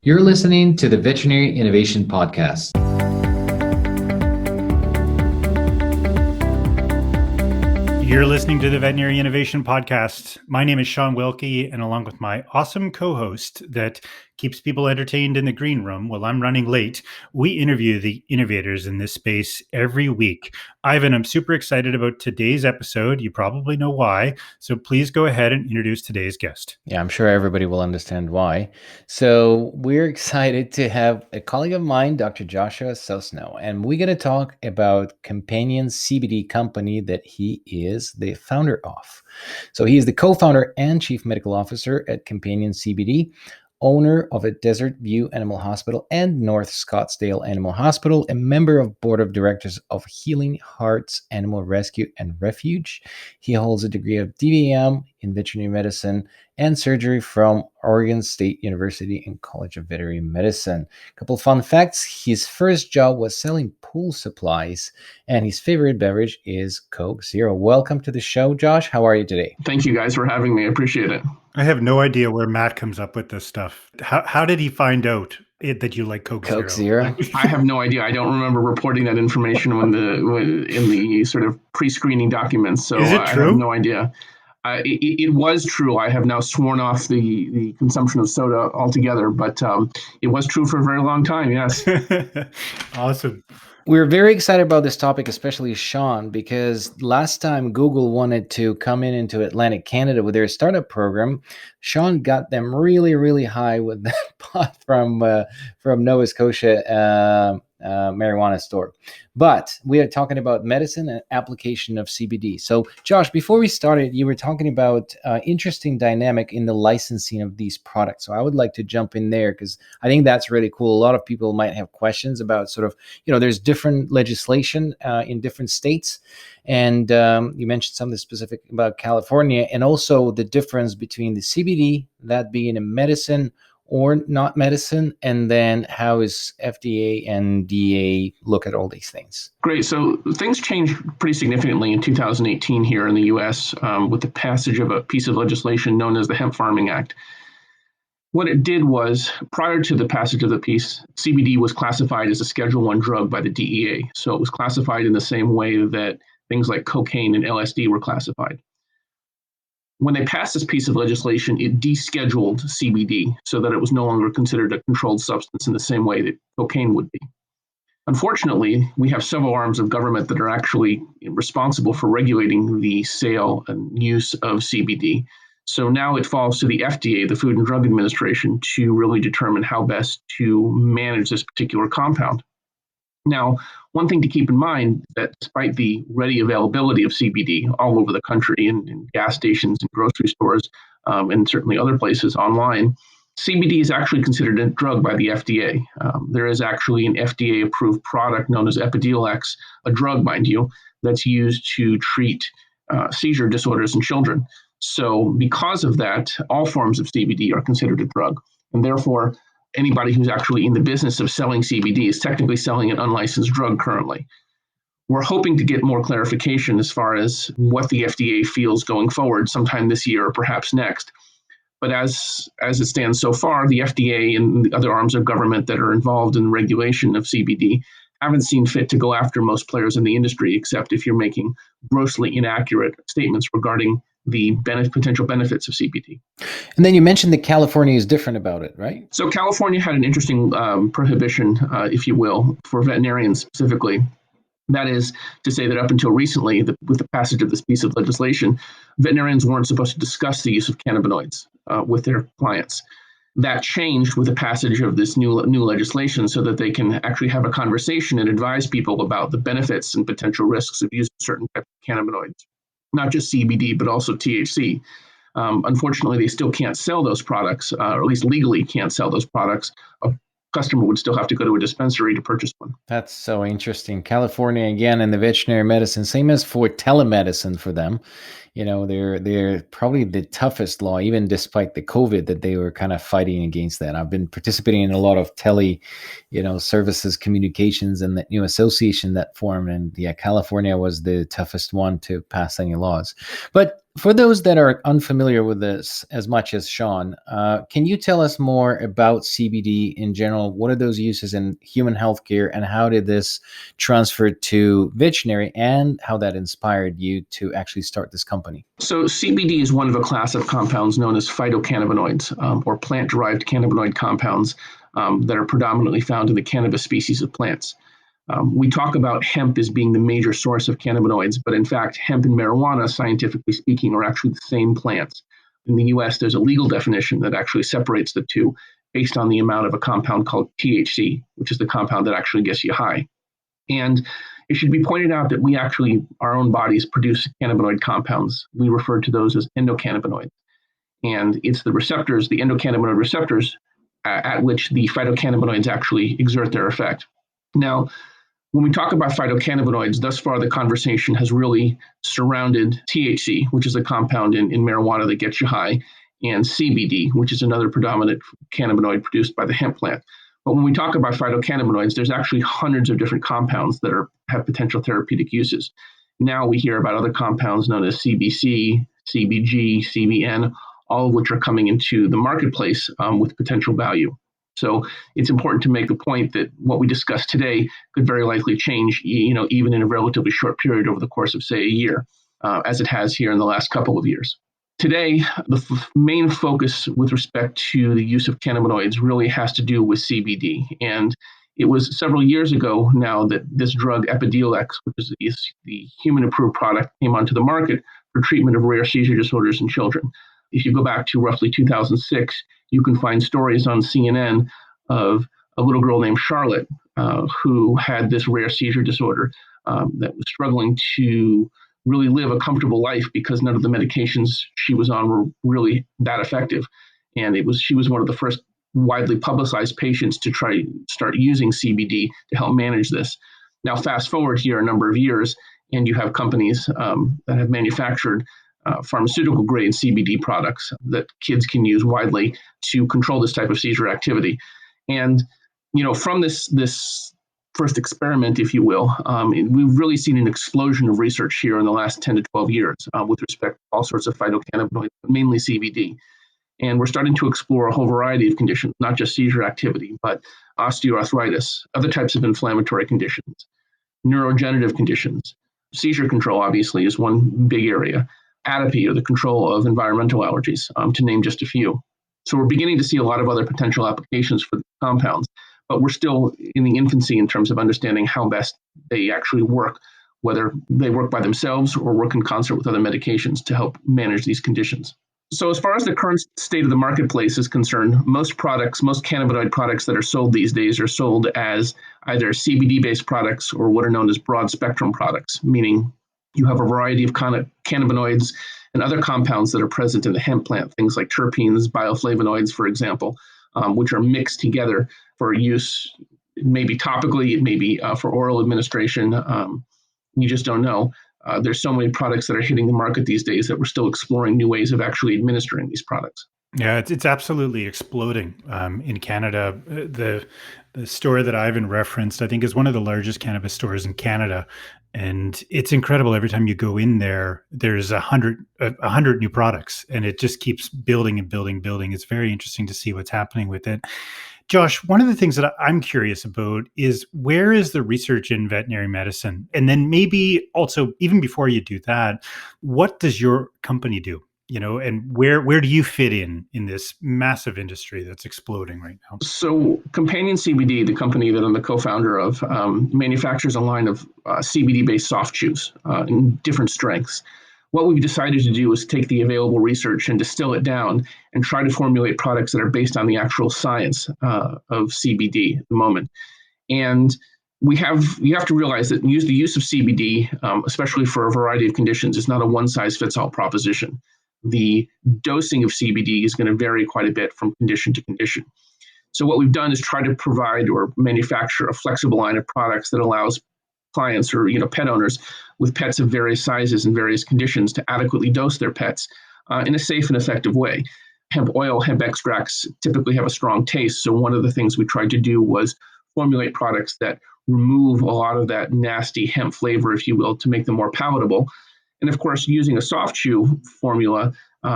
You're listening to the Veterinary Innovation Podcast. You're listening to the Veterinary Innovation Podcast. My name is Shawn Wilkie, and along with my awesome co-host that keeps people entertained in the green room while I'm running late, we interview the innovators in this space every week. Ivan, I'm super excited about today's episode. You probably know why, so please go ahead and introduce today's guest. Yeah, I'm sure everybody will understand why. So we're excited to have a colleague of mine, Dr. Joshua Sosnow, and we're going to talk about Companion CBD company that he is the founder of. So he is the co-founder and chief medical officer at Companion CBD, owner of a Desert View Animal Hospital and North Scottsdale Animal Hospital, a member of board of directors of Healing Hearts Animal Rescue and Refuge. He holds a degree of DVM in veterinary medicine and surgery from Oregon State University and College of Veterinary Medicine. A couple of fun facts. His first job was selling pool supplies, and his favorite beverage is Coke Zero. Welcome to the show, Josh. How are you today? Thank you guys for having me. I appreciate it. I have no idea where Matt comes up with this stuff. How did he find out that you like Coke Zero? I have no idea. I don't remember reporting that information in the sort of pre-screening documents. So Is it true? I have no idea. It was true. I have now sworn off the consumption of soda altogether, but it was true for a very long time. Yes. Awesome. We're very excited about this topic, especially Shawn, because last time Google wanted to come into Atlantic Canada with their startup program, Shawn got them really, really high with that pot from Nova Scotia marijuana store. But we are talking about medicine and application of CBD. So, Josh, before we started, you were talking about interesting dynamic in the licensing of these products. So I would like to jump in there because I think that's really cool. A lot of people might have questions about sort of, there's different legislation in different states. And you mentioned something specific about California and also the difference between the CBD, that being a medicine or not medicine, and then how is FDA and DEA look at all these things? Great. So things changed pretty significantly in 2018 here in the U.S. With the passage of a piece of legislation known as the Hemp Farming Act. What it did was, prior to the passage of the piece, CBD was classified as a Schedule I drug by the DEA. So it was classified in the same way that things like cocaine and LSD were classified. When they passed this piece of legislation, it descheduled CBD so that it was no longer considered a controlled substance in the same way that cocaine would be. Unfortunately, we have several arms of government that are actually responsible for regulating the sale and use of CBD. So now it falls to the FDA, the Food and Drug Administration, to really determine how best to manage this particular compound. Now, one thing to keep in mind that despite the ready availability of CBD all over the country in gas stations and grocery stores and certainly other places online, CBD is actually considered a drug by the FDA. There is actually an FDA-approved product known as Epidiolex, a drug, mind you, that's used to treat seizure disorders in children. So because of that, all forms of CBD are considered a drug, and therefore anybody who's actually in the business of selling CBD is technically selling an unlicensed drug currently. We're hoping to get more clarification as far as what the FDA feels going forward sometime this year or perhaps next. But as it stands so far, the FDA and the other arms of government that are involved in the regulation of CBD haven't seen fit to go after most players in the industry, except if you're making grossly inaccurate statements regarding the potential benefits of CBD. And then you mentioned that California is different about it, right? So California had an interesting prohibition, if you will, for veterinarians specifically. That is to say that up until recently, with the passage of this piece of legislation, veterinarians weren't supposed to discuss the use of cannabinoids with their clients. That changed with the passage of this new legislation so that they can actually have a conversation and advise people about the benefits and potential risks of using certain types of cannabinoids, not just CBD, but also THC. Unfortunately, they still can't sell those products, or at least legally can't sell those products. A customer would still have to go to a dispensary to purchase one. That's so interesting. California, again, in the veterinary medicine, same as for telemedicine for them. They're probably the toughest law, even despite the COVID that they were kind of fighting against that. I've been participating in a lot of services, communications, and the new association that formed. And yeah, California was the toughest one to pass any laws. But For those that are unfamiliar with this as much as Shawn, can you tell us more about CBD in general? What are those uses in human healthcare, and how did this transfer to Veterinary, and how that inspired you to actually start this company? So CBD is one of a class of compounds known as phytocannabinoids, or plant-derived cannabinoid compounds that are predominantly found in the cannabis species of plants. We talk about hemp as being the major source of cannabinoids, but in fact, hemp and marijuana, scientifically speaking, are actually the same plants. In the US, there's a legal definition that actually separates the two based on the amount of a compound called THC, which is the compound that actually gets you high. And it should be pointed out that we actually, our own bodies, produce cannabinoid compounds. We refer to those as endocannabinoids. And it's the receptors, the endocannabinoid receptors, at which the phytocannabinoids actually exert their effect. Now, when we talk about phytocannabinoids, thus far the conversation has really surrounded THC, which is a compound in marijuana that gets you high, and CBD, which is another predominant cannabinoid produced by the hemp plant. But when we talk about phytocannabinoids, there's actually hundreds of different compounds that have potential therapeutic uses. Now we hear about other compounds known as CBC, CBG, CBN, all of which are coming into the marketplace with potential value. So it's important to make the point that what we discussed today could very likely change, even in a relatively short period over the course of, say, a year, as it has here in the last couple of years. Today, the main focus with respect to the use of cannabinoids really has to do with CBD. And it was several years ago now that this drug, Epidiolex, which is the human-approved product, came onto the market for treatment of rare seizure disorders in children. If you go back to roughly 2006, you can find stories on CNN of a little girl named Charlotte who had this rare seizure disorder that was struggling to really live a comfortable life because none of the medications she was on were really that effective. And she was one of the first widely publicized patients to start using CBD to help manage this. Now, fast forward here a number of years, and you have companies that have manufactured pharmaceutical grade CBD products that kids can use widely to control this type of seizure activity. And, from this first experiment, if you will, we've really seen an explosion of research here in the last 10 to 12 years with respect to all sorts of phytocannabinoids, mainly CBD. And we're starting to explore a whole variety of conditions, not just seizure activity, but osteoarthritis, other types of inflammatory conditions, neurodegenerative conditions. Seizure control, obviously, is one big area. Atopy, or the control of environmental allergies, to name just a few. So we're beginning to see a lot of other potential applications for the compounds, but we're still in the infancy in terms of understanding how best they actually work, whether they work by themselves or work in concert with other medications to help manage these conditions. So as far as the current state of the marketplace is concerned, most cannabinoid products that are sold these days are sold as either CBD-based products or what are known as broad-spectrum products, meaning you have a variety of cannabinoids and other compounds that are present in the hemp plant, things like terpenes, bioflavonoids, for example, which are mixed together for use, maybe topically, it may be for oral administration. You just don't know. There's so many products that are hitting the market these days that we're still exploring new ways of actually administering these products. Yeah, it's absolutely exploding in Canada. The store that Ivan referenced, I think, is one of the largest cannabis stores in Canada, and it's incredible. Every time you go in there, there's 100 new products, and it just keeps building and building. It's very interesting to see what's happening with it. Josh, one of the things that I'm curious about is, where is the research in veterinary medicine? And then maybe also, even before you do that, what does your company do? And where do you fit in this massive industry that's exploding right now? So CompanionCBD, the company that I'm the co-founder of, manufactures a line of CBD-based soft chews in different strengths. What we've decided to do is take the available research and distill it down and try to formulate products that are based on the actual science of CBD at the moment. And you have to realize that the use of CBD, especially for a variety of conditions, is not a one-size-fits-all proposition. The dosing of CBD is going to vary quite a bit from condition to condition. So what we've done is try to provide or manufacture a flexible line of products that allows clients or pet owners with pets of various sizes and various conditions to adequately dose their pets in a safe and effective way. Hemp oil, hemp extracts typically have a strong taste. So one of the things we tried to do was formulate products that remove a lot of that nasty hemp flavor, if you will, to make them more palatable. And of course, using a soft chew formula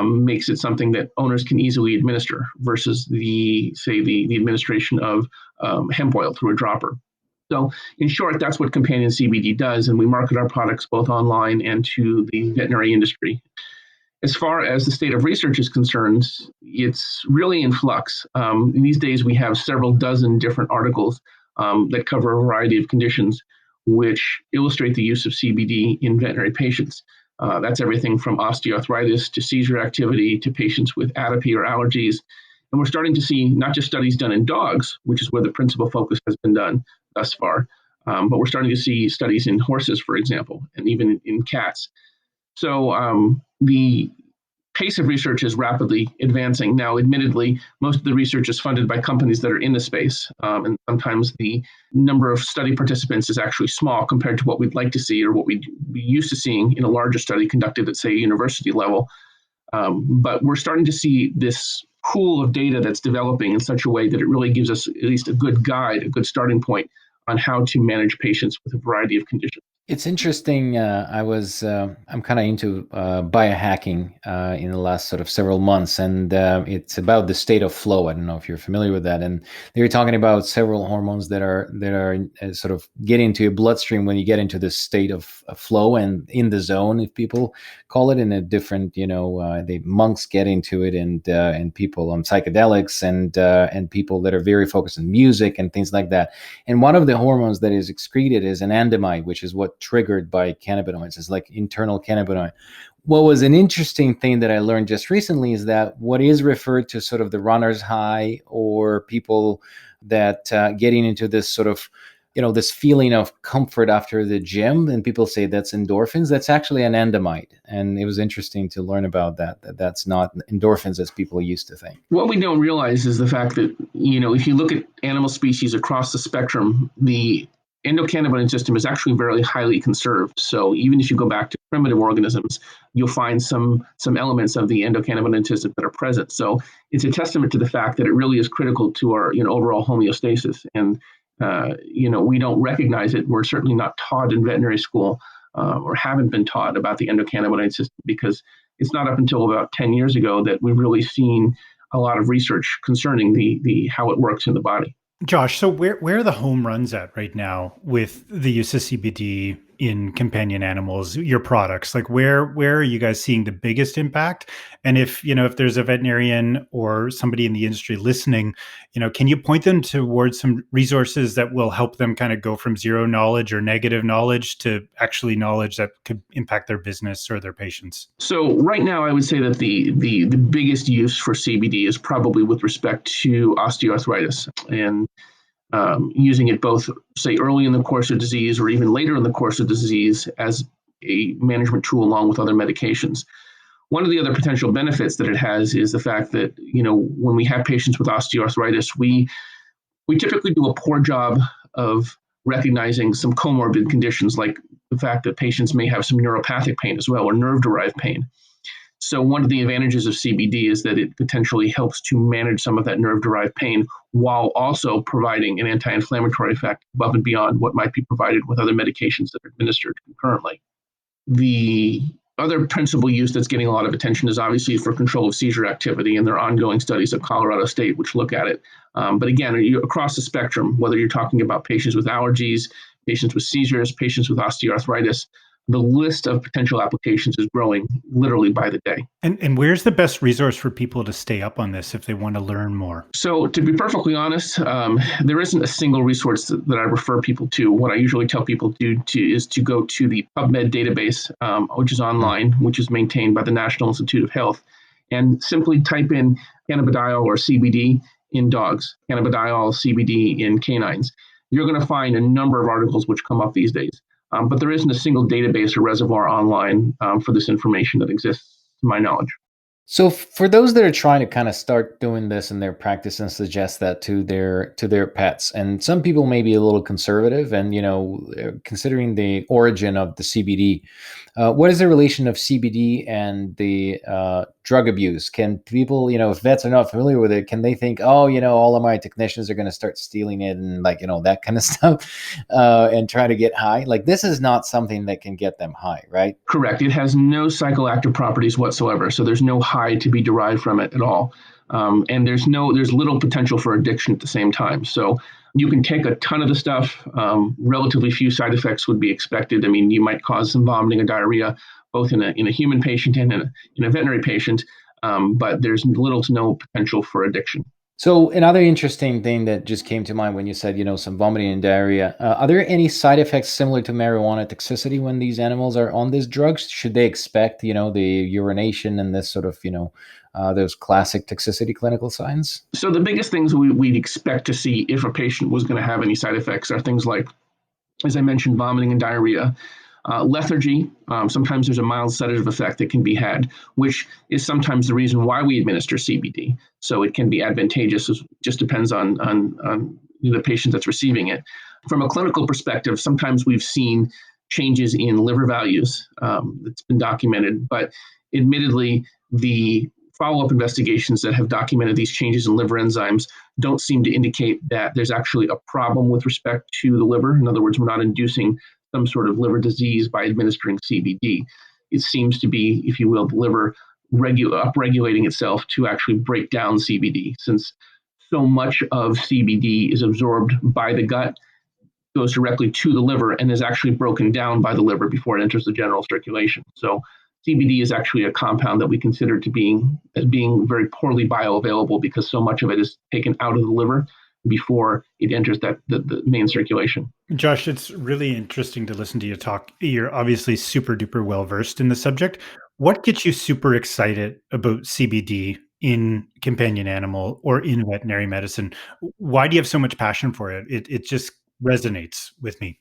makes it something that owners can easily administer versus the administration of hemp oil through a dropper. So in short, that's what Companion CBD does, and we market our products both online and to the veterinary industry. As far as the state of research is concerned, it's really in flux. These days, we have several dozen different articles that cover a variety of conditions which illustrate the use of CBD in veterinary patients. That's everything from osteoarthritis to seizure activity to patients with atopy or allergies. And we're starting to see not just studies done in dogs, which is where the principal focus has been done thus far, but we're starting to see studies in horses, for example, and even in cats. So the pace of research is rapidly advancing. Now, admittedly, most of the research is funded by companies that are in the space, and sometimes the number of study participants is actually small compared to what we'd like to see or what we'd be used to seeing in a larger study conducted at, say, university level. But we're starting to see this pool of data that's developing in such a way that it really gives us at least a good guide, a good starting point on how to manage patients with a variety of conditions. It's interesting. I'm kind of into biohacking in the last sort of several months, and it's about the state of flow. I don't know if you're familiar with that. And they were talking about several hormones that are sort of get into your bloodstream when you get into this state of flow and in the zone, if people call it, in a different, the monks get into it, and people on psychedelics, and people that are very focused on music and things like that. And one of the hormones that is excreted is anandamide, which is what triggered by cannabinoids. It's like internal cannabinoid. What was an interesting thing that I learned just recently is that what is referred to sort of the runner's high, or people that getting into this sort of, this feeling of comfort after the gym, and people say that's endorphins, that's actually anandamide. And it was interesting to learn about that's not endorphins as people used to think. What we don't realize is the fact that, if you look at animal species across the spectrum, the endocannabinoid system is actually very highly conserved. So even if you go back to primitive organisms, you'll find some elements of the endocannabinoid system that are present. So it's a testament to the fact that it really is critical to our overall homeostasis. And we don't recognize it. We're certainly not taught in veterinary school or haven't been taught about the endocannabinoid system, because it's not up until about 10 years ago that we've really seen a lot of research concerning the how it works in the body. Josh, so where are the home runs at right now with the use of CBD in companion animals, your products? Like where are you guys seeing the biggest impact? And if there's a veterinarian or somebody in the industry listening, can you point them towards some resources that will help them kind of go from zero knowledge or negative knowledge to actually knowledge that could impact their business or their patients? So right now, I would say that the biggest use for CBD is probably with respect to osteoarthritis, and using it both, say, early in the course of disease or even later in the course of disease as a management tool along with other medications. One of the other potential benefits that it has is the fact that, when we have patients with osteoarthritis, we typically do a poor job of recognizing some comorbid conditions, like the fact that patients may have some neuropathic pain as well, or nerve-derived pain. So one of the advantages of CBD is that it potentially helps to manage some of that nerve-derived pain while also providing an anti-inflammatory effect above and beyond what might be provided with other medications that are administered concurrently. The other principal use that's getting a lot of attention is obviously for control of seizure activity, and there are ongoing studies at Colorado State which look at it. But again, across the spectrum, whether you're talking about patients with allergies, patients with seizures, patients with osteoarthritis, the list of potential applications is growing literally by the day. And where's the best resource for people to stay up on this if they want to learn more? So to be perfectly honest, there isn't a single resource that I refer people to. What I usually tell people is to go to the PubMed database, which is online, which is maintained by the National Institute of Health, and simply type in cannabidiol or CBD in dogs, cannabidiol, CBD in canines. You're going to find a number of articles which come up these days. But there isn't a single database or reservoir online for this information that exists, to my knowledge. So for those that are trying to kind of start doing this in their practice and suggest that to their pets, and some people may be a little conservative, and considering the origin of the CBD, what is the relation of CBD and the drug abuse? Can people, if vets are not familiar with it, can they think, oh, all of my technicians are going to start stealing it and that kind of stuff, and try to get high? Like, this is not something that can get them high, right? Correct. It has no psychoactive properties whatsoever. So there's no high to be derived from it at all. And there's little potential for addiction at the same time. So you can take a ton of the stuff. Relatively few side effects would be expected. I mean, you might cause some vomiting or diarrhea, both in a human patient and in a veterinary patient, but there's little to no potential for addiction. So another interesting thing that just came to mind when you said, some vomiting and diarrhea, are there any side effects similar to marijuana toxicity when these animals are on these drugs? Should they expect, the urination and this sort of, those classic toxicity clinical signs? So the biggest things we'd expect to see if a patient was going to have any side effects are things like, as I mentioned, vomiting and diarrhea. Lethargy, sometimes there's a mild sedative effect that can be had, which is sometimes the reason why we administer CBD. So it can be advantageous. It just depends on the patient that's receiving it. From a clinical perspective, sometimes we've seen changes in liver values that's been documented, but admittedly, the follow-up investigations that have documented these changes in liver enzymes don't seem to indicate that there's actually a problem with respect to the liver. In other words, we're not inducing some sort of liver disease by administering CBD. It seems to be, if you will, the liver upregulating itself to actually break down CBD, since so much of CBD is absorbed by the gut, goes directly to the liver, and is actually broken down by the liver before it enters the general circulation. So CBD is actually a compound that we consider as being very poorly bioavailable, because so much of it is taken out of the liver before it enters the main circulation. Josh, it's really interesting to listen to you talk. You're obviously super duper well versed in the subject. What gets you super excited about CBD in companion animal or in veterinary medicine? Why do you have so much passion for it? It just resonates with me.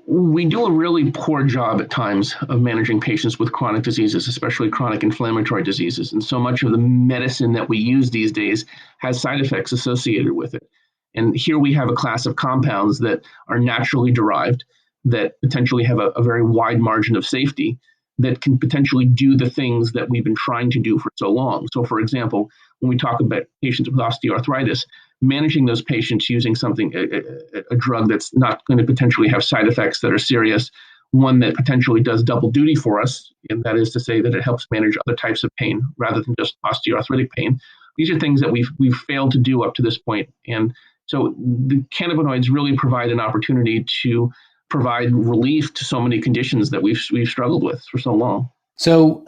We do a really poor job at times of managing patients with chronic diseases, especially chronic inflammatory diseases. And so much of the medicine that we use these days has side effects associated with it. And here we have a class of compounds that are naturally derived, that potentially have a very wide margin of safety, that can potentially do the things that we've been trying to do for so long. So, for example, when we talk about patients with osteoarthritis, managing those patients using a drug that's not going to potentially have side effects that are serious, one that potentially does double duty for us, and that is to say that it helps manage other types of pain rather than just osteoarthritic pain. These are things that we've failed to do up to this point. And so the cannabinoids really provide an opportunity to provide relief to so many conditions that we've struggled with for so long. So,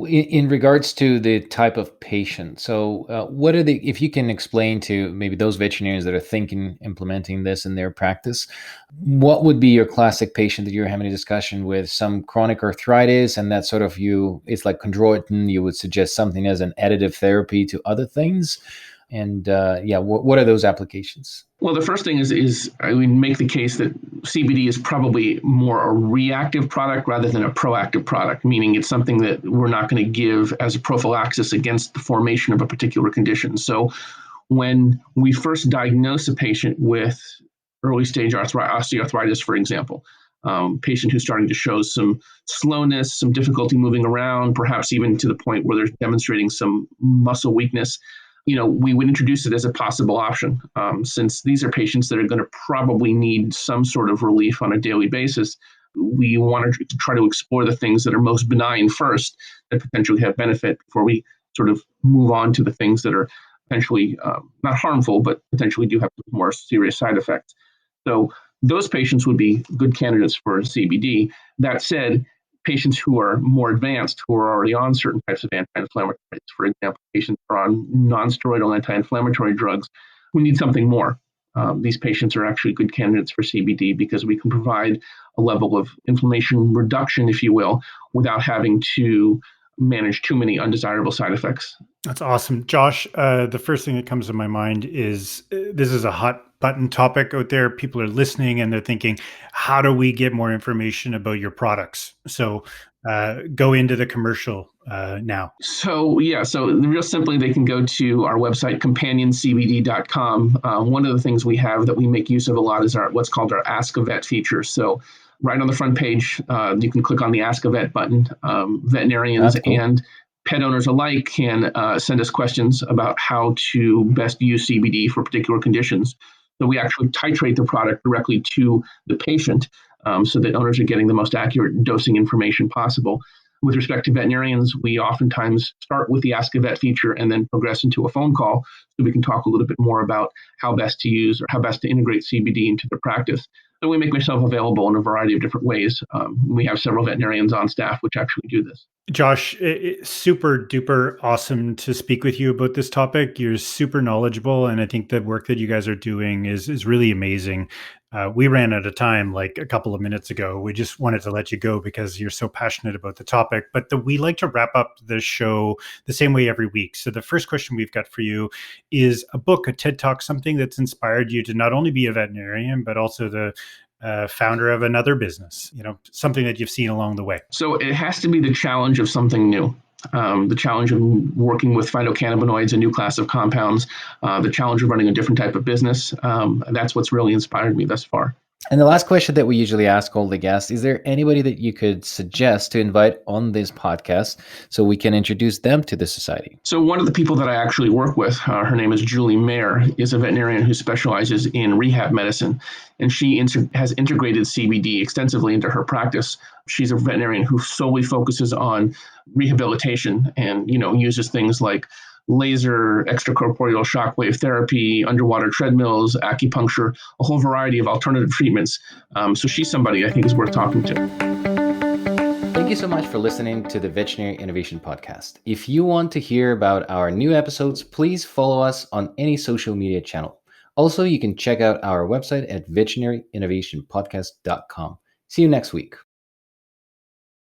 in regards to the type of patient, so what are if you can explain to maybe those veterinarians that are implementing this in their practice, what would be your classic patient that you're having a discussion with? Some chronic arthritis, and that sort of it's like chondroitin, you would suggest something as an additive therapy to other things. And what are those applications? Well, the first thing is I would make the case that CBD is probably more a reactive product rather than a proactive product, meaning it's something that we're not going to give as a prophylaxis against the formation of a particular condition. So when we first diagnose a patient with early stage osteoarthritis, for example, patient who's starting to show some slowness, some difficulty moving around, perhaps even to the point where they're demonstrating some muscle weakness, we would introduce it as a possible option, since these are patients that are going to probably need some sort of relief on a daily basis. We want to try to explore the things that are most benign first, that potentially have benefit, before we sort of move on to the things that are potentially not harmful, but potentially do have more serious side effects. So those patients would be good candidates for CBD. That said, patients who are more advanced, who are already on certain types of anti-inflammatories, for example, patients who are on non-steroidal anti-inflammatory drugs, who need something more. These patients are actually good candidates for CBD, because we can provide a level of inflammation reduction, if you will, without having to manage too many undesirable side effects. That's awesome. Josh, the first thing that comes to my mind is this is a hot button topic out there. People are listening and they're thinking, how do we get more information about your products? So go into the commercial now. So real simply, they can go to our website, CompanionCBD.com. One of the things we have that we make use of a lot is what's called our Ask a Vet feature. So right on the front page, you can click on the Ask a Vet button. Veterinarians and pet owners alike can send us questions about how to best use CBD for particular conditions. So we actually titrate the product directly to the patient so that owners are getting the most accurate dosing information possible. With respect to veterinarians, we oftentimes start with the Ask a Vet feature and then progress into a phone call so we can talk a little bit more about how best to use or how best to integrate CBD into the practice. So we make myself available in a variety of different ways. We have several veterinarians on staff which actually do this. Josh, it's super duper awesome to speak with you about this topic. You're super knowledgeable, and I think the work that you guys are doing is really amazing. We ran out of time like a couple of minutes ago. We just wanted to let you go because you're so passionate about the topic. But we like to wrap up the show the same way every week. So the first question we've got for you is a book, a TED Talk, something that's inspired you to not only be a veterinarian, but also the founder of another business, something that you've seen along the way. So it has to be the challenge of something new. The challenge of working with phytocannabinoids, a new class of compounds, the challenge of running a different type of business. That's what's really inspired me thus far. And the last question that we usually ask all the guests, is there anybody that you could suggest to invite on this podcast so we can introduce them to the society? So one of the people that I actually work with, her name is Julie Mayer, is a veterinarian who specializes in rehab medicine. And she has integrated CBD extensively into her practice. She's a veterinarian who solely focuses on rehabilitation and, uses things like laser, extracorporeal shockwave therapy, underwater treadmills, acupuncture, a whole variety of alternative treatments. So she's somebody I think is worth talking to. Thank you so much for listening to the Veterinary Innovation Podcast. If you want to hear about our new episodes, please follow us on any social media channel. Also, you can check out our website at veterinaryinnovationpodcast.com. See you next week.